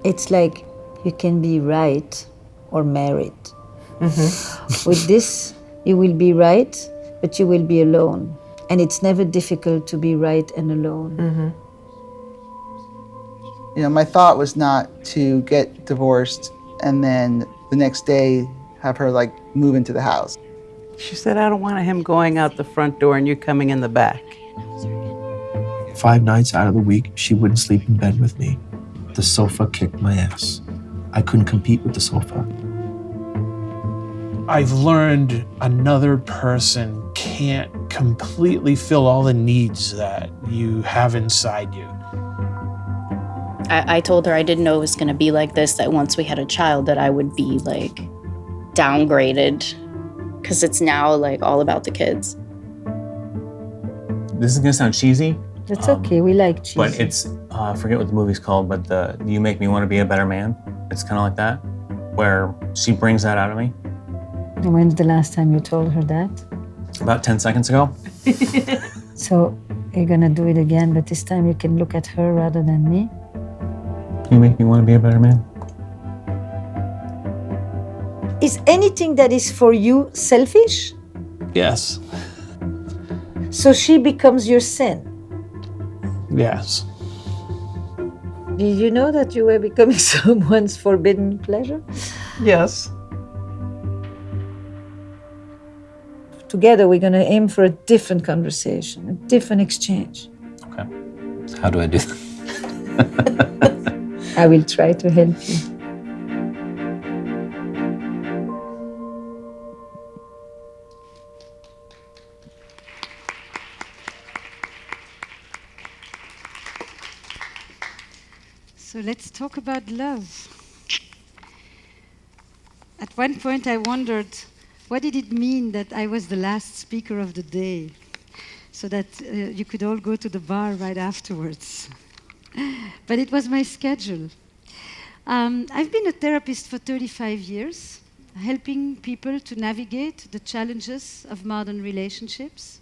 It's like you can be right or married. Mm-hmm. With this, you will be right, but you will be alone. And it's never difficult to be right and alone. Mm-hmm. You know, my thought was not to get divorced and then the next day have her like move into the house. She said, I don't want him going out the front door and you coming in the back. 5 nights out of the week, she wouldn't sleep in bed with me. The sofa kicked my ass. I couldn't compete with the sofa. I've learned another person can't completely fill all the needs that you have inside you. I told her I didn't know it was going to be like this, that once we had a child that I would be like downgraded, because it's now like all about the kids. This is going to sound cheesy. That's okay, we like cheese. But it's, I forget what the movie's called, but the You Make Me Want to Be a Better Man. It's kind of like that, where she brings that out of me. And when's the last time you told her that? About 10 seconds ago. So you're gonna do it again, but this time you can look at her rather than me. You make me want to be a better man. Is anything that is for you selfish? Yes. So she becomes your sin. Yes. Did you know that you were becoming someone's forbidden pleasure? Yes. Together we're gonna aim for a different conversation, a different exchange. Okay. How do I do that? I will try to help you. So let's talk about love. At one point I wondered, what did it mean that I was the last speaker of the day, so that you could all go to the bar right afterwards? But it was my schedule. I've been a therapist for 35 years, helping people to navigate the challenges of modern relationships.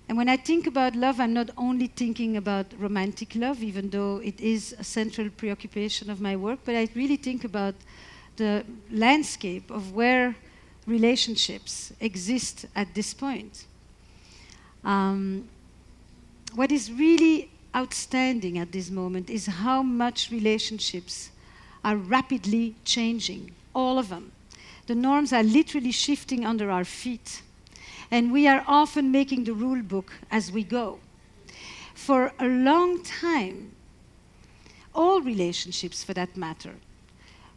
And when I think about love, I'm not only thinking about romantic love, even though it is a central preoccupation of my work, but I really think about the landscape of where relationships exist at this point. What is really outstanding at this moment is how much relationships are rapidly changing, all of them. The norms are literally shifting under our feet, and we are often making the rule book as we go. For a long time, all relationships, for that matter,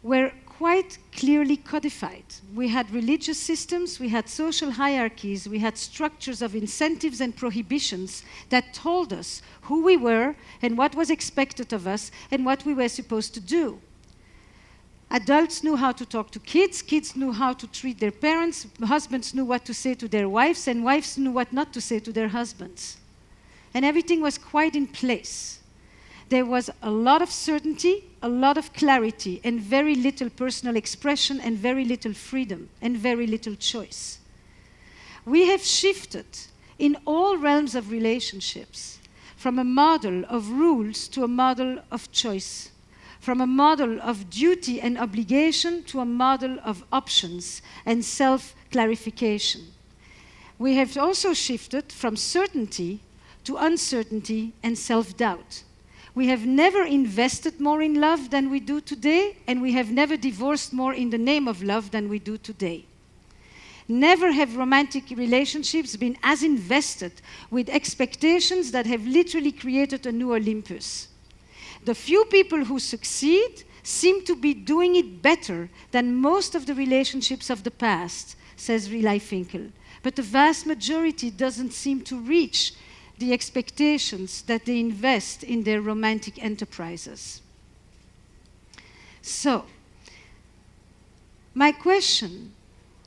were quite clearly codified. We had religious systems, we had social hierarchies, we had structures of incentives and prohibitions that told us who we were and what was expected of us and what we were supposed to do. Adults knew how to talk to kids, kids knew how to treat their parents, husbands knew what to say to their wives, and wives knew what not to say to their husbands. And everything was quite in place. There was a lot of certainty, a lot of clarity, and very little personal expression, and very little freedom, and very little choice. We have shifted in all realms of relationships from a model of rules to a model of choice, from a model of duty and obligation to a model of options and self-clarification. We have also shifted from certainty to uncertainty and self-doubt. We have never invested more in love than we do today, and we have never divorced more in the name of love than we do today. Never have romantic relationships been as invested with expectations that have literally created a new Olympus. The few people who succeed seem to be doing it better than most of the relationships of the past, says Relay Finkel. But the vast majority doesn't seem to reach the expectations that they invest in their romantic enterprises. So, my question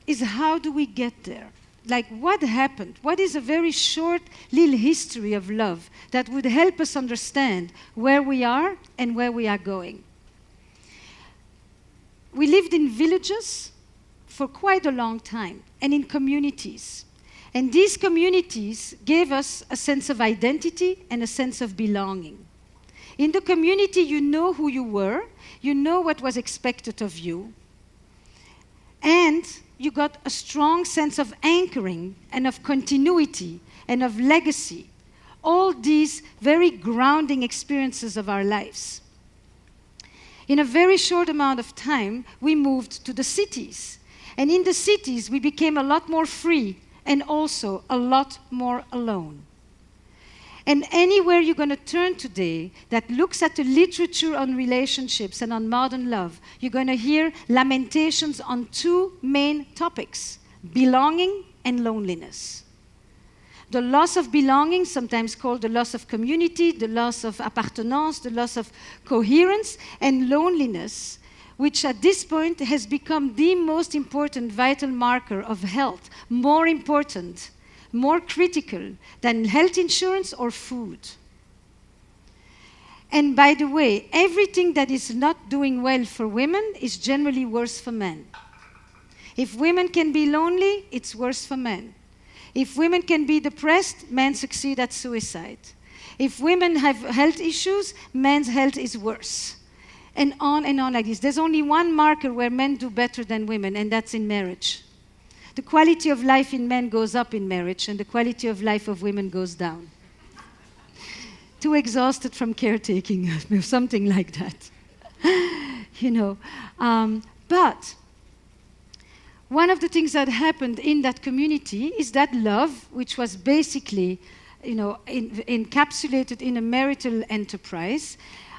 is, how do we get there? Like, what happened? What is a very short little history of love that would help us understand where we are and where we are going? We lived in villages for quite a long time, and in communities. And these communities gave us a sense of identity and a sense of belonging. In the community, you know who you were, you know what was expected of you, and you got a strong sense of anchoring and of continuity and of legacy. All these very grounding experiences of our lives. In a very short amount of time, we moved to the cities. And in the cities, we became a lot more free and also a lot more alone. And anywhere you're going to turn today that looks at the literature on relationships and on modern love, you're going to hear lamentations on two main topics: belonging and loneliness. The loss of belonging, sometimes called the loss of community, the loss of appartenance, the loss of coherence, and loneliness, which at this point has become the most important vital marker of health, more important, more critical than health insurance or food. And by the way, everything that is not doing well for women is generally worse for men. If women can be lonely, it's worse for men. If women can be depressed, men succeed at suicide. If women have health issues, men's health is worse. And on like this. There's only one marker where men do better than women, and that's in marriage. The quality of life in men goes up in marriage, and the quality of life of women goes down. Too exhausted from caretaking, something like that. But one of the things that happened in that community is that love, which was basically, encapsulated in a marital enterprise,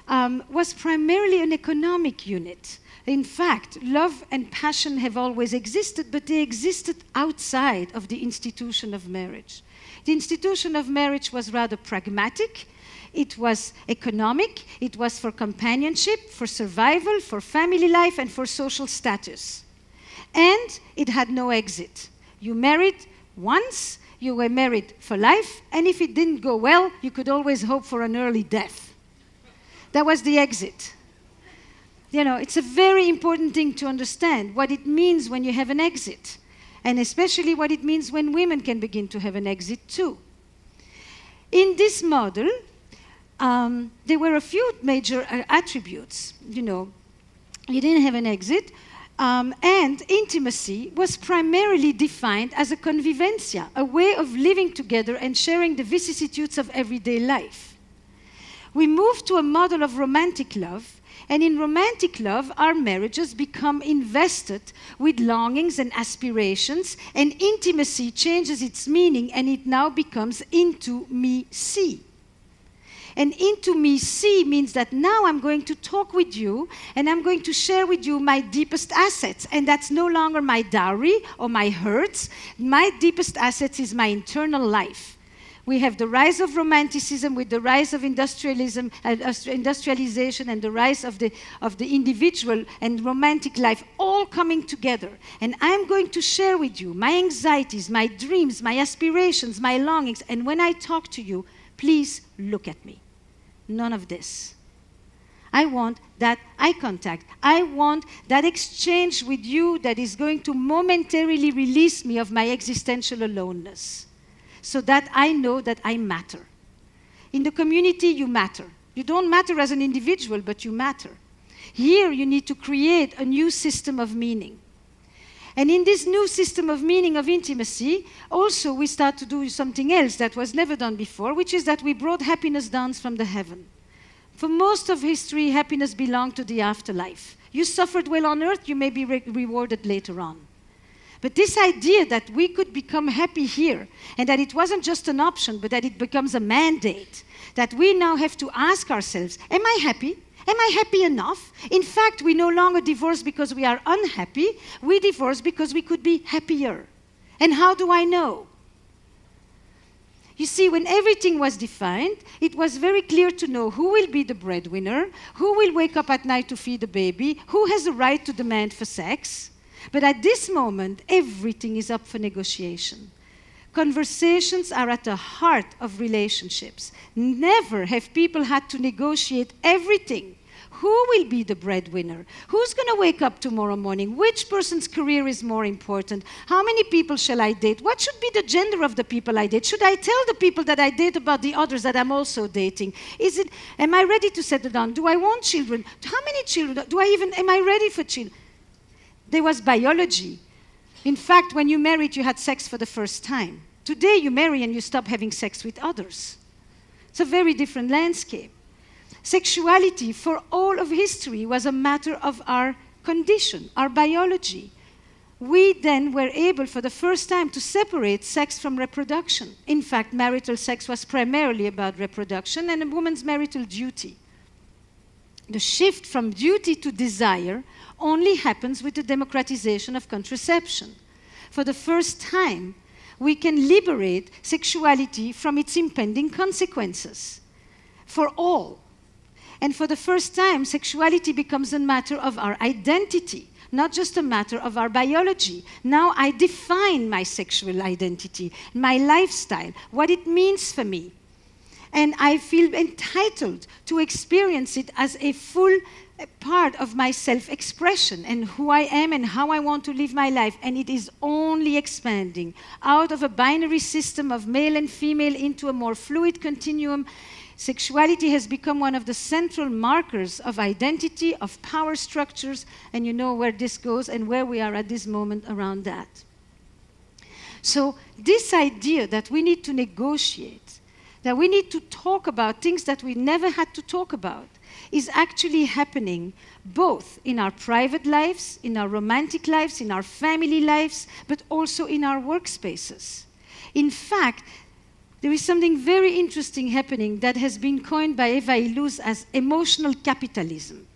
was primarily an economic unit. In fact, love and passion have always existed, but they existed outside of the institution of marriage. The institution of marriage was rather pragmatic. It was economic. It was for companionship, for survival, for family life, and for social status. And it had no exit. You married once, you were married for life, and if it didn't go well, you could always hope for an early death. That was the exit. It's a very important thing to understand what it means when you have an exit, and especially what it means when women can begin to have an exit too. In this model, there were a few major attributes. You didn't have an exit, and intimacy was primarily defined as a convivencia, a way of living together and sharing the vicissitudes of everyday life. We moved to a model of romantic love, and in romantic love, our marriages become invested with longings and aspirations, and intimacy changes its meaning, and it now becomes into-me-see. And into-me-see means that now I'm going to talk with you, and I'm going to share with you my deepest assets, and that's no longer my dowry or my hurts. My deepest assets is my internal life. We have the rise of romanticism with the rise of industrialization and the rise of the individual and romantic life all coming together. And I'm going to share with you my anxieties, my dreams, my aspirations, my longings. And when I talk to you, please look at me. None of this. I want that eye contact. I want that exchange with you that is going to momentarily release me of my existential aloneness, so that I know that I matter. In the community, you matter. You don't matter as an individual, but you matter. Here, you need to create a new system of meaning. And in this new system of meaning of intimacy, also we start to do something else that was never done before, which is that we brought happiness down from the heaven. For most of history, happiness belonged to the afterlife. You suffered well on earth, you may be rewarded later on. But this idea that we could become happy here, and that it wasn't just an option, but that it becomes a mandate, that we now have to ask ourselves, am I happy? Am I happy enough? In fact, we no longer divorce because we are unhappy. We divorce because we could be happier. And how do I know? You see, when everything was defined, it was very clear to know who will be the breadwinner, who will wake up at night to feed the baby, who has the right to demand for sex. But at this moment, everything is up for negotiation. Conversations are at the heart of relationships. Never have people had to negotiate everything Who will be the breadwinner? Who's going to wake up tomorrow morning? Which person's career is more important? How many people shall I date? What should be the gender of the people I date? Should I tell the people that I date about the others that I'm also dating? Am I ready to settle down? Do I want children? How many children? Am I ready for children? There was biology. In fact, when you married, you had sex for the first time. Today, you marry and you stop having sex with others. It's a very different landscape. Sexuality, for all of history, was a matter of our condition, our biology. We then were able, for the first time, to separate sex from reproduction. In fact, marital sex was primarily about reproduction and a woman's marital duty. The shift from duty to desire only happens with the democratization of contraception. For the first time, we can liberate sexuality from its impending consequences for all. And for the first time, sexuality becomes a matter of our identity, not just a matter of our biology. Now I define my sexual identity, my lifestyle, what it means for me. And I feel entitled to experience it as a full part of my self-expression and who I am and how I want to live my life. And it is only expanding out of a binary system of male and female into a more fluid continuum. Sexuality has become one of the central markers of identity, of power structures, and you know where this goes and where we are at this moment around that. So this idea that we need to negotiate, that we need to talk about things that we never had to talk about, is actually happening both in our private lives, in our romantic lives, in our family lives, but also in our workspaces. In fact, there is something very interesting happening that has been coined by Eva Illouz as emotional capitalism.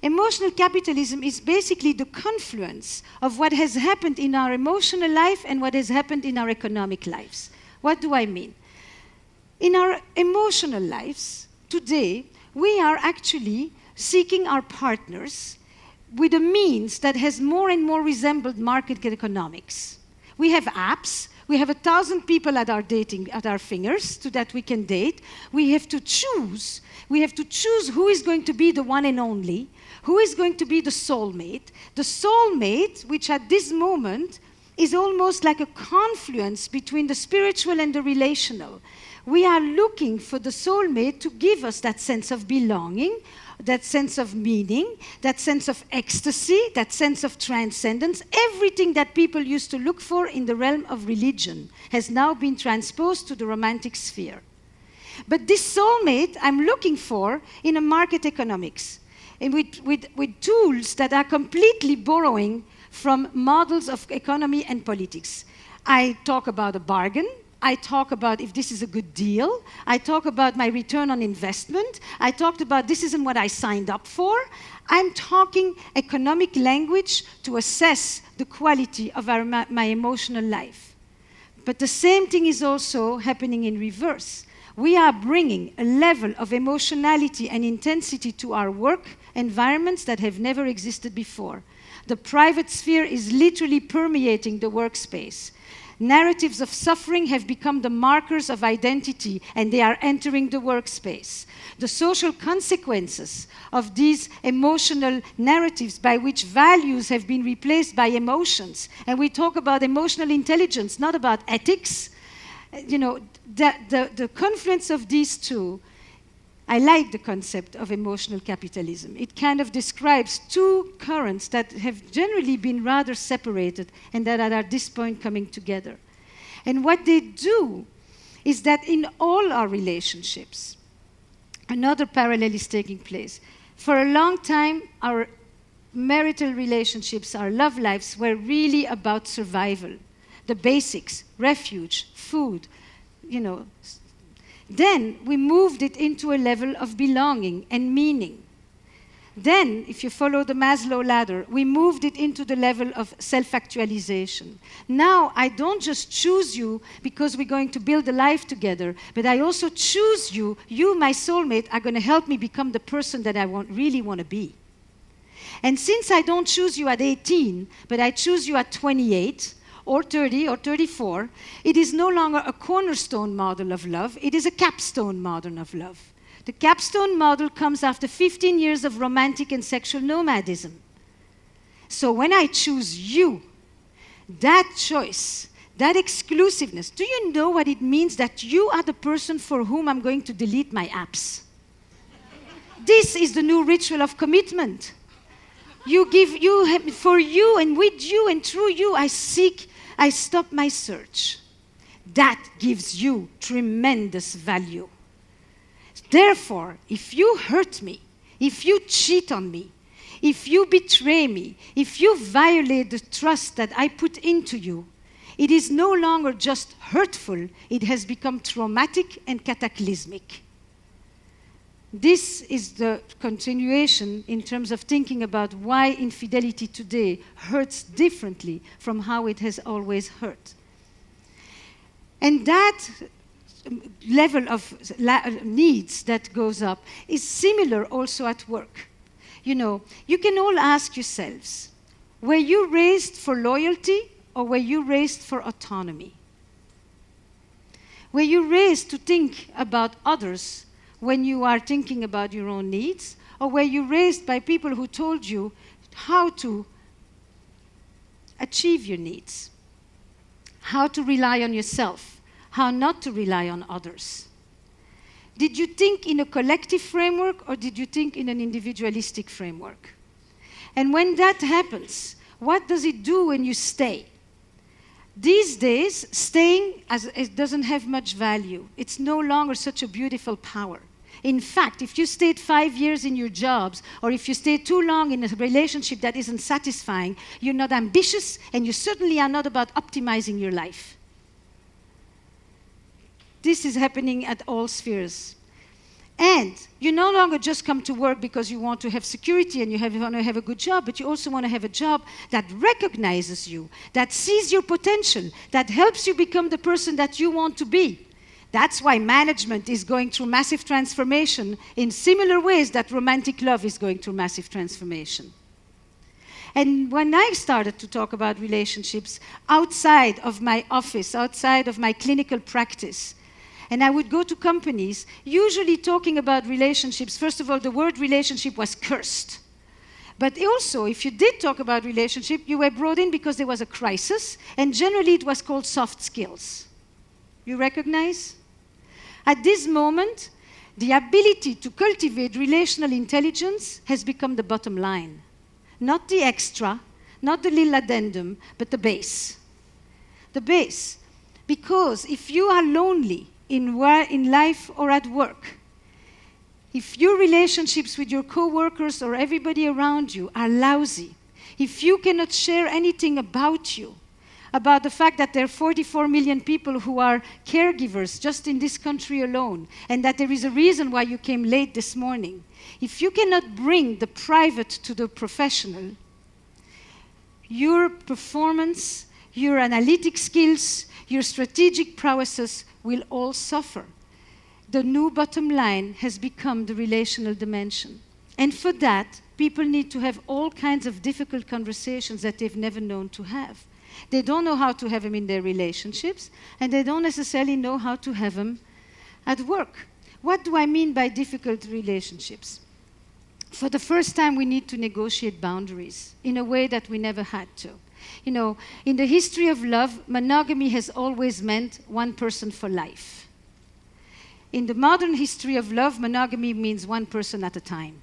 Emotional capitalism is basically the confluence of what has happened in our emotional life and what has happened in our economic lives. What do I mean? In our emotional lives, today, we are actually seeking our partners with a means that has more and more resembled market economics. We have apps. We have 1,000 people at our fingers so that we can date. We have to choose. We have to choose who is going to be the one and only, who is going to be the soulmate. The soulmate, which at this moment is almost like a confluence between the spiritual and the relational. We are looking for the soulmate to give us that sense of belonging, that sense of meaning, that sense of ecstasy, that sense of transcendence. Everything that people used to look for in the realm of religion has now been transposed to the romantic sphere. But this soulmate I'm looking for in a market economics, and with tools that are completely borrowing from models of economy and politics. I talk about a bargain. I talk about if this is a good deal. I talk about my return on investment. I talked about this isn't what I signed up for. I'm talking economic language to assess the quality of my emotional life. But the same thing is also happening in reverse. We are bringing a level of emotionality and intensity to our work environments that have never existed before. The private sphere is literally permeating the workspace. Narratives of suffering have become the markers of identity, and they are entering the workspace. The social consequences of these emotional narratives by which values have been replaced by emotions, and we talk about emotional intelligence, not about ethics. You know, the confluence of these two, I like the concept of emotional capitalism. It kind of describes two currents that have generally been rather separated and that are at this point coming together. And what they do is that in all our relationships, another parallel is taking place. For a long time, our marital relationships, our love lives were really about survival. The basics, refuge, food, you know. Then we moved it into a level of belonging and meaning. Then, if you follow the Maslow ladder, we moved it into the level of self-actualization. Now, I don't just choose you because we're going to build a life together, but I also choose you. You, my soulmate, are going to help me become the person that I really want to be. And since I don't choose you at 18, but I choose you at 28, or 30 or 34, it is no longer a cornerstone model of love, it is a capstone model of love. The capstone model comes after 15 years of romantic and sexual nomadism. So when I choose you, that choice, that exclusiveness, do you know what it means that you are the person for whom I'm going to delete my apps? This is the new ritual of commitment. You give, for you and with you and through you, I stop my search. That gives you tremendous value. Therefore, if you hurt me, if you cheat on me, if you betray me, if you violate the trust that I put into you, it is no longer just hurtful, it has become traumatic and cataclysmic. This is the continuation in terms of thinking about why infidelity today hurts differently from how it has always hurt. And that level of needs that goes up is similar also at work. You know, you can all ask yourselves, were you raised for loyalty or were you raised for autonomy? Were you raised to think about others when you are thinking about your own needs? Or were you raised by people who told you how to achieve your needs? How to rely on yourself? How not to rely on others? Did you think in a collective framework or did you think in an individualistic framework? And when that happens, what does it do when you stay? These days, staying it doesn't have much value. It's no longer such a beautiful power. In fact, if you stayed 5 years in your jobs, or if you stay too long in a relationship that isn't satisfying, you're not ambitious, and you certainly are not about optimizing your life. This is happening at all spheres. And you no longer just come to work because you want to have security and you want to have a good job, but you also want to have a job that recognizes you, that sees your potential, that helps you become the person that you want to be. That's why management is going through massive transformation in similar ways that romantic love is going through massive transformation. And when I started to talk about relationships outside of my office, outside of my clinical practice, and I would go to companies, usually talking about relationships. First of all, the word relationship was cursed. But also, if you did talk about relationship, you were brought in because there was a crisis, and generally it was called soft skills. You recognize? At this moment, the ability to cultivate relational intelligence has become the bottom line. Not the extra, not the little addendum, but the base. The base. Because if you are lonely, in life or at work, if your relationships with your co-workers or everybody around you are lousy, if you cannot share anything about you, about the fact that there are 44 million people who are caregivers just in this country alone, and that there is a reason why you came late this morning, if you cannot bring the private to the professional, your performance, your analytic skills, your strategic prowesses will all suffer. The new bottom line has become the relational dimension. And for that, people need to have all kinds of difficult conversations that they've never known to have. They don't know how to have them in their relationships, and they don't necessarily know how to have them at work. What do I mean by difficult relationships? For the first time, we need to negotiate boundaries in a way that we never had to. You know, in the history of love, monogamy has always meant one person for life. In the modern history of love, monogamy means one person at a time.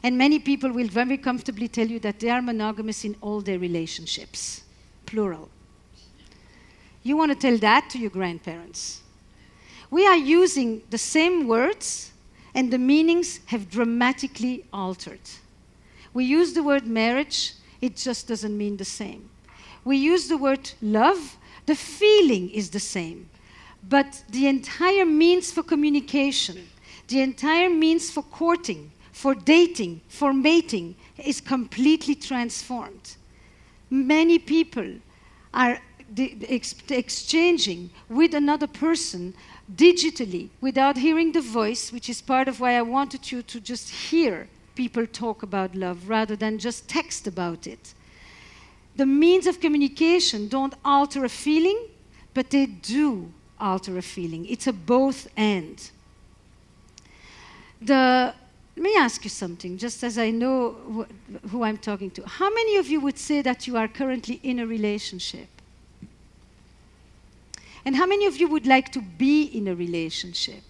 And many people will very comfortably tell you that they are monogamous in all their relationships, plural. You want to tell that to your grandparents. We are using the same words, and the meanings have dramatically altered. We use the word marriage, it just doesn't mean the same. We use the word love, the feeling is the same. But the entire means for communication, the entire means for courting, for dating, for mating is completely transformed. Many people are exchanging with another person digitally without hearing the voice, which is part of why I wanted you to just hear people talk about love rather than just text about it. The means of communication don't alter a feeling, but they do alter a feeling. It's a both and. Let me ask you something, just as I know who I'm talking to. How many of you would say that you are currently in a relationship? And how many of you would like to be in a relationship?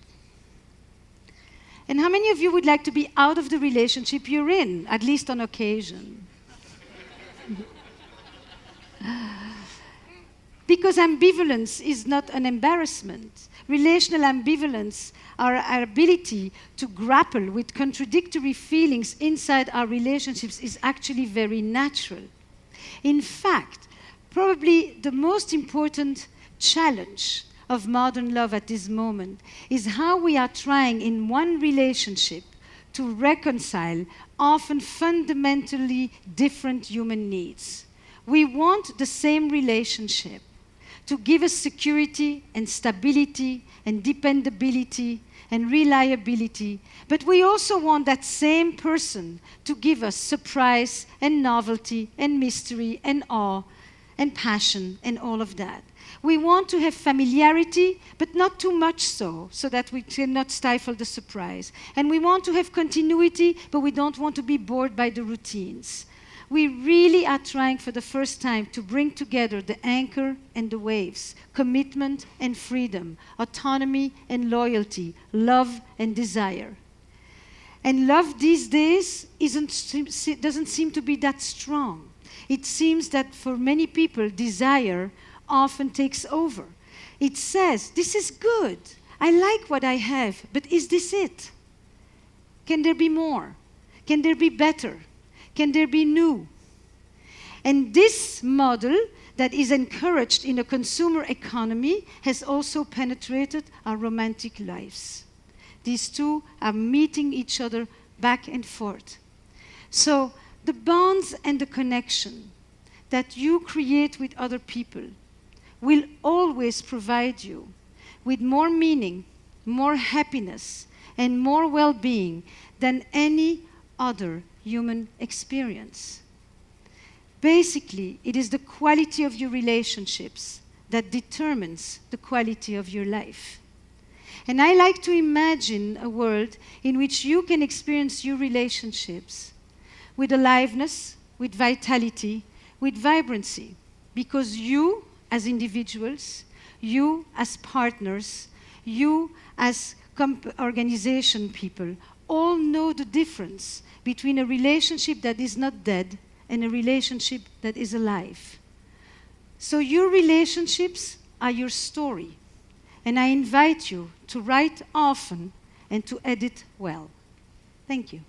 And how many of you would like to be out of the relationship you're in, at least on occasion? Because ambivalence is not an embarrassment. Relational ambivalence, our ability to grapple with contradictory feelings inside our relationships, is actually very natural. In fact, probably the most important challenge of modern love at this moment is how we are trying in one relationship to reconcile often fundamentally different human needs. We want the same relationship to give us security and stability and dependability and reliability, but we also want that same person to give us surprise and novelty and mystery and awe and passion and all of that. We want to have familiarity, but not too much so that we cannot stifle the surprise. And we want to have continuity, but we don't want to be bored by the routines. We really are trying for the first time to bring together the anchor and the waves, commitment and freedom, autonomy and loyalty, love and desire. And love these days doesn't seem to be that strong. It seems that for many people, desire often takes over. It says, this is good. I like what I have, but is this it? Can there be more? Can there be better? Can there be new? And this model that is encouraged in a consumer economy has also penetrated our romantic lives. These two are meeting each other back and forth. So the bonds and the connection that you create with other people will always provide you with more meaning, more happiness, and more well-being than any other human experience. Basically, it is the quality of your relationships that determines the quality of your life. And I like to imagine a world in which you can experience your relationships with aliveness, with vitality, with vibrancy, because you as individuals, you as partners, you as organization people, all know the difference between a relationship that is not dead and a relationship that is alive. So your relationships are your story, and I invite you to write often and to edit well. Thank you.